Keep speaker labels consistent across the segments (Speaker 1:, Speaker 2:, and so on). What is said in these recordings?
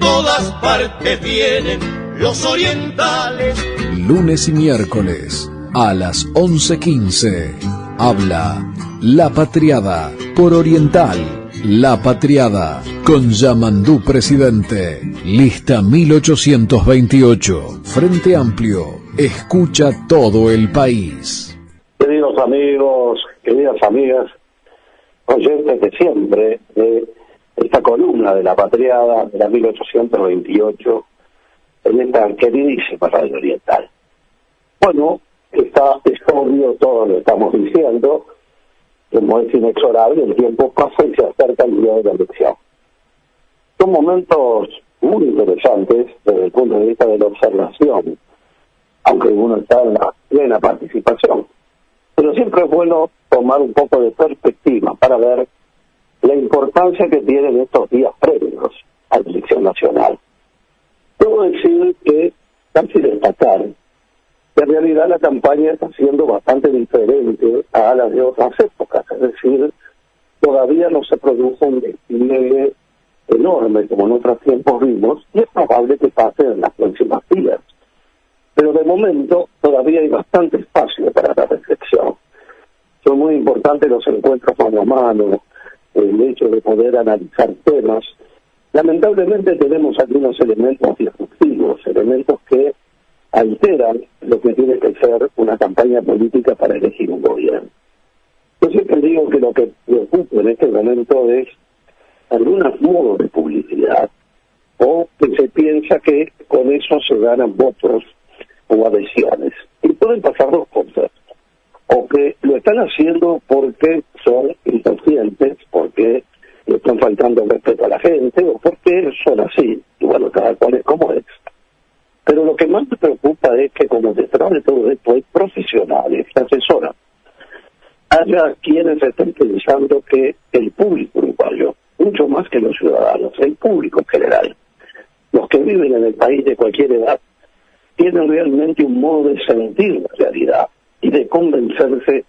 Speaker 1: todas partes vienen los orientales.
Speaker 2: Lunes y miércoles a las 11:15. Habla La Patriada por Oriental. La Patriada con Yamandú presidente. Lista 1828. Frente Amplio. Escucha todo el país.
Speaker 3: Queridos amigos, queridas amigas, oyentes de siempre de esta columna de La Patriada de la 1828 en esta queridísima Radio Oriental. Bueno, es obvio todo lo estamos diciendo, como es inexorable, el tiempo pasa y se acerca el día de la elección. Son momentos muy interesantes desde el punto de vista de la observación, aunque uno está en la plena participación. Pero siempre es bueno tomar un poco de perspectiva para ver la importancia que tienen estos días previos a la elección nacional. Debo decir que, casi destacar, que en realidad la campaña está siendo bastante diferente a la de otras épocas, es decir, todavía no se produce un despliegue enorme como en otros tiempos vimos, y es probable que pase en las próximas días. Pero de momento todavía hay bastante espacio para la reflexión. Son muy importantes los encuentros mano a mano, el hecho de poder analizar temas. Lamentablemente tenemos algunos elementos disruptivos, elementos que alteran lo que tiene que ser una campaña política para elegir un gobierno. Yo siempre digo que lo que preocupa en este momento es algunos modos de publicidad, o que se piensa que con eso se ganan votos o adhesiones. Y pueden pasar dos cosas. O que lo están haciendo porque son inconscientes, porque le están faltando respeto a la gente, o porque son así. Y bueno, cada cual es como es. Pero lo que más me preocupa es que como detrás de todo esto hay profesionales que asesoran. Haya quienes estén pensando que el público uruguayo, mucho más que los ciudadanos, el público en general, los que viven en el país de cualquier edad, tienen realmente un modo de sentir la realidad y de convencerse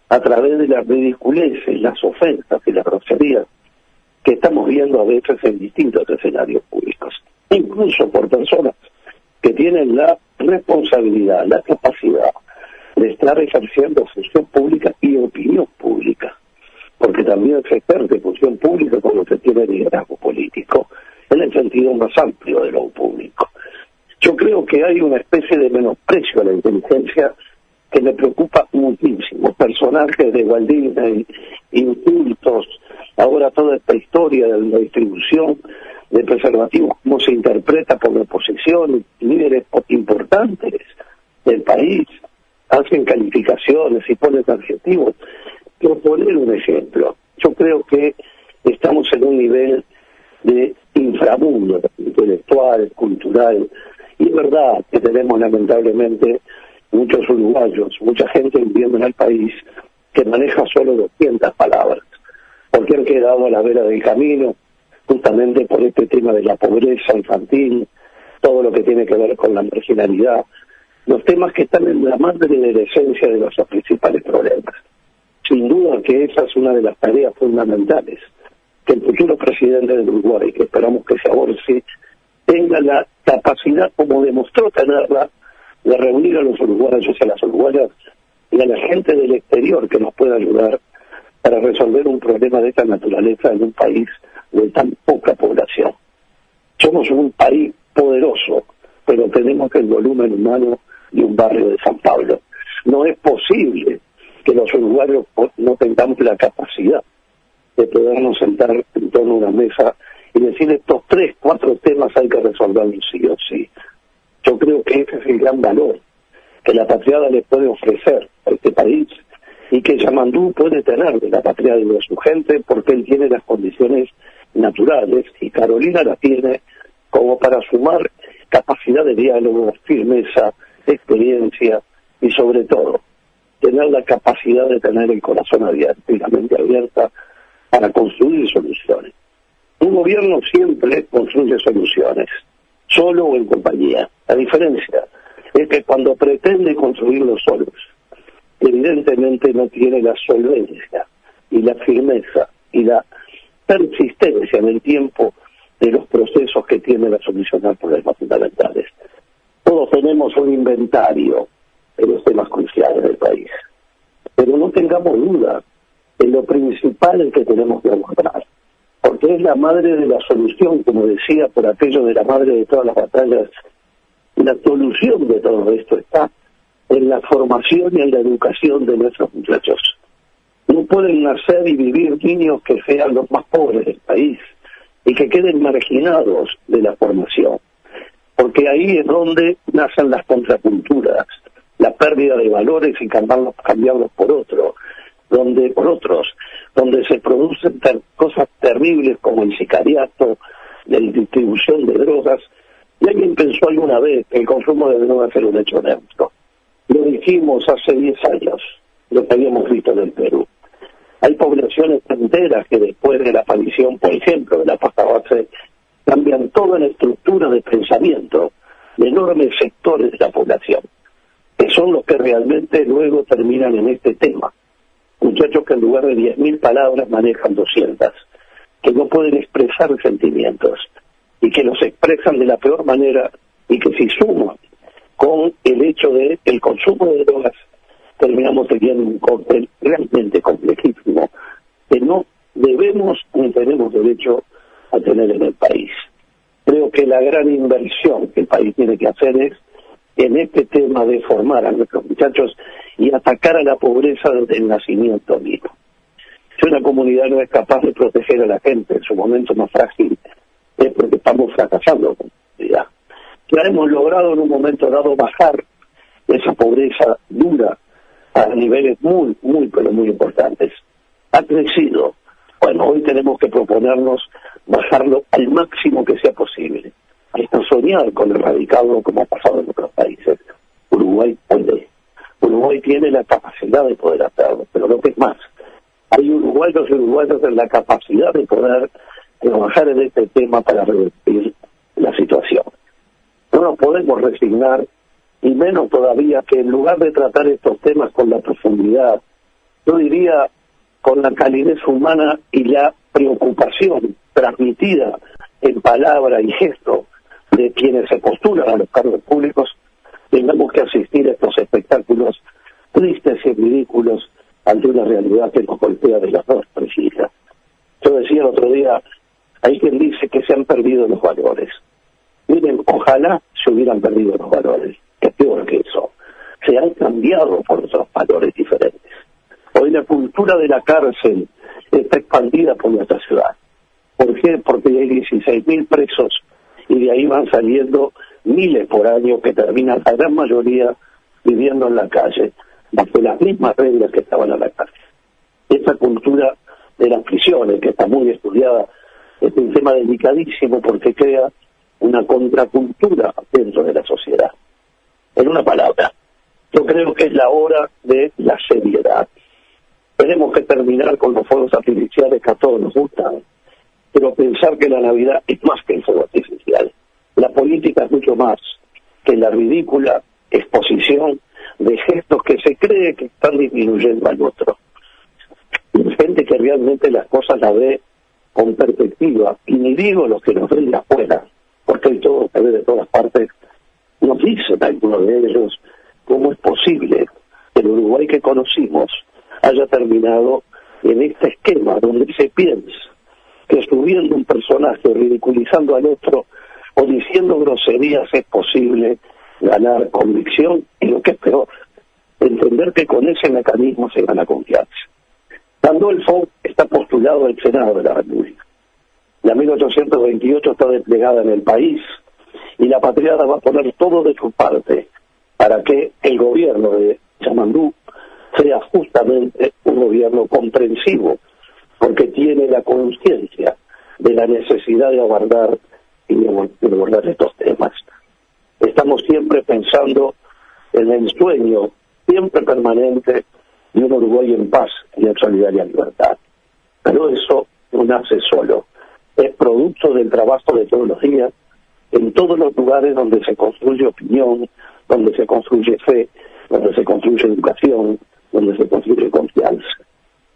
Speaker 3: a través de las ridiculeces, las ofensas y las groserías que estamos viendo a veces en distintos escenarios públicos, incluso por personas que tienen la responsabilidad, la capacidad de estar ejerciendo función pública y opinión pública, porque también se ejerce función pública cuando se tiene liderazgo político, en el sentido más amplio de lo público. Yo creo que hay una especie de menosprecio a la inteligencia que me preocupa muchísimo. Personajes de Walt incultos, ahora toda esta historia de la distribución de preservativos, cómo se interpreta por la oposición, líderes importantes del país, hacen calificaciones y ponen adjetivos. Por poner un ejemplo, yo creo que estamos en un nivel de inframundo intelectual, cultural, y es verdad que tenemos lamentablemente muchos uruguayos, mucha gente viviendo en el país que maneja solo 200 palabras, porque han quedado a la vera del camino, justamente por este tema de la pobreza infantil, todo lo que tiene que ver con la marginalidad, los temas que están en la madre de la esencia de los principales problemas. Sin duda que esa es una de las tareas fundamentales, que el futuro presidente del Uruguay, que esperamos que se aborce, tenga la capacidad, como demostró tenerla, de reunir a los uruguayos y a las uruguayas y a la gente del exterior que nos pueda ayudar para resolver un problema de esta naturaleza en un país de tan poca población. Somos un país poderoso, pero tenemos el volumen humano de un barrio de San Pablo. No es posible que los uruguayos no tengamos la capacidad de podernos sentar en torno a una mesa y decir estos 3, 4 temas hay que resolverlos sí o sí. Yo creo que ese es el gran valor que la Patriada le puede ofrecer a este país y que Yamandú puede tener de la Patriada y de su gente, porque él tiene las condiciones naturales y Carolina las tiene como para sumar capacidad de diálogo, firmeza, experiencia y sobre todo tener la capacidad de tener el corazón abierto y la mente abierta para construir soluciones. Un gobierno siempre construye soluciones, solo o en compañía. La diferencia es que cuando pretende construirlo solos, evidentemente no tiene la solvencia y la firmeza y la persistencia en el tiempo de los procesos que tienden a solucionar problemas fundamentales. Todos tenemos un inventario de los temas cruciales del país, pero no tengamos duda de lo principal que tenemos que abordar, porque es la madre de la solución, como decía, por aquello de la madre de todas las batallas. La solución de todo esto está en la formación y en la educación de nuestros muchachos. No pueden nacer y vivir niños que sean los más pobres del país y que queden marginados de la formación, porque ahí es donde nacen las contraculturas, la pérdida de valores y cambiarlos por otros, donde se producen cosas terribles como el sicariato, la distribución de drogas. Y alguien pensó alguna vez que el consumo de drogas era un hecho neutro. Lo dijimos hace 10 años, lo que habíamos visto en el Perú. Hay poblaciones enteras que después de la aparición, por ejemplo, de la pasta base, cambian toda la estructura de pensamiento de enormes sectores de la población, que son los que realmente luego terminan en este tema. Muchachos que en lugar de 10.000 palabras manejan 200, que no pueden expresar sentimientos y que los expresan de la peor manera, y que si suman con el hecho de el consumo de drogas, terminamos teniendo un cóctel realmente complejísimo que no debemos ni tenemos derecho a tener en el país. Creo que la gran inversión que el país tiene que hacer es en este tema de formar a nuestros muchachos y atacar a la pobreza desde el nacimiento mismo. Si una comunidad no es capaz de proteger a la gente en su momento más frágil, es porque estamos fracasando como comunidad. Ya hemos logrado en un momento dado bajar esa pobreza dura a niveles muy, pero muy importantes. Ha crecido. Bueno, hoy tenemos que proponernos bajarlo al máximo que sea posible. Hasta soñar con erradicarlo como ha pasado en otros países. Uruguay puede. Uruguay tiene la capacidad de poder hacerlo, pero lo que es más, hay uruguayos y uruguayas en la capacidad de poder trabajar en este tema para revertir la situación. No nos podemos resignar, y menos todavía que en lugar de tratar estos temas con la profundidad, yo diría con la calidez humana y la preocupación transmitida en palabra y gesto de quienes se postulan a los cargos públicos, tengamos que asistir a estos espectáculos tristes y ridículos ante una realidad que nos golpea de las dos precisas. Yo decía el otro día, hay quien dice que se han perdido los valores. Miren, ojalá se hubieran perdido los valores, que es peor que eso. Se han cambiado por otros valores diferentes. Hoy la cultura de la cárcel está expandida por nuestra ciudad. ¿Por qué? Porque hay 16.000 presos y de ahí van saliendo miles por año que terminan, la gran mayoría, viviendo en la calle, bajo las mismas reglas que estaban en la cárcel. Esa cultura de las prisiones, que está muy estudiada, es un tema delicadísimo porque crea una contracultura dentro de la sociedad. En una palabra, yo creo que es la hora de la seriedad. Tenemos que terminar con los fuegos artificiales que a todos nos gustan, pero pensar que la Navidad es más que el fuego artificial. La política es mucho más que la ridícula exposición de gestos que se cree que están disminuyendo al otro. Hay gente que realmente las cosas las ve con perspectiva, y ni digo los que nos ven de afuera, porque hay todo que ve de todas partes. Nos dicen algunos de ellos cómo es posible que el Uruguay que conocimos haya terminado en este esquema donde se piensa que subiendo un personaje, ridiculizando al otro o diciendo groserías es posible ganar convicción, y lo que es peor, entender que con ese mecanismo se gana confianza. Gandolfo está postulado al Senado de la República. La 1828 está desplegada en el país y la patriada va a poner todo de su parte para que el gobierno de Yamandú sea justamente un gobierno comprensivo, porque tiene la conciencia de la necesidad de abordar estos temas. Estamos siempre pensando en el sueño siempre permanente de un Uruguay en paz y en solidaria libertad. Pero eso no nace solo, es producto del trabajo de todos los días, en todos los lugares donde se construye opinión, donde se construye fe, donde se construye educación, donde se construye confianza.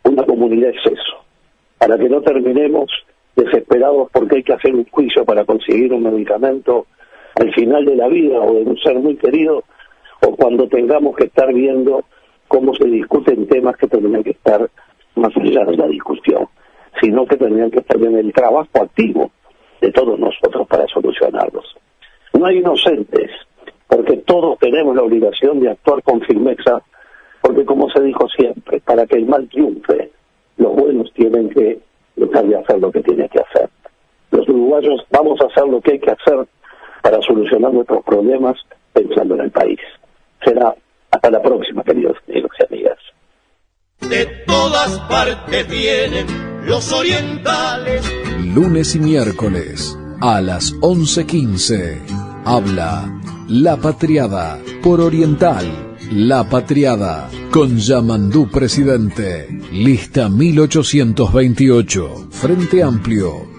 Speaker 3: Una comunidad es eso, para que no terminemos desesperados porque hay que hacer un juicio para conseguir un medicamento al final de la vida o de un ser muy querido, o cuando tengamos que estar viendo cómo se discuten temas que tendrían que estar más allá de la discusión, sino que tendrían que estar en el trabajo activo de todos nosotros para solucionarlos. No hay inocentes, porque todos tenemos la obligación de actuar con firmeza, porque como se dijo siempre, para que el mal triunfe, los buenos tienen que dejar de hacer lo que tienen que hacer. Los uruguayos vamos a hacer lo que hay que hacer para solucionar nuestros problemas pensando en el país. Será hasta la próxima, queridos amigos y amigas.
Speaker 1: De todas partes vienen los orientales.
Speaker 2: Lunes y miércoles a las 11:15. Habla La Patriada por Oriental. La Patriada con Yamandú presidente. Lista 1828. Frente Amplio.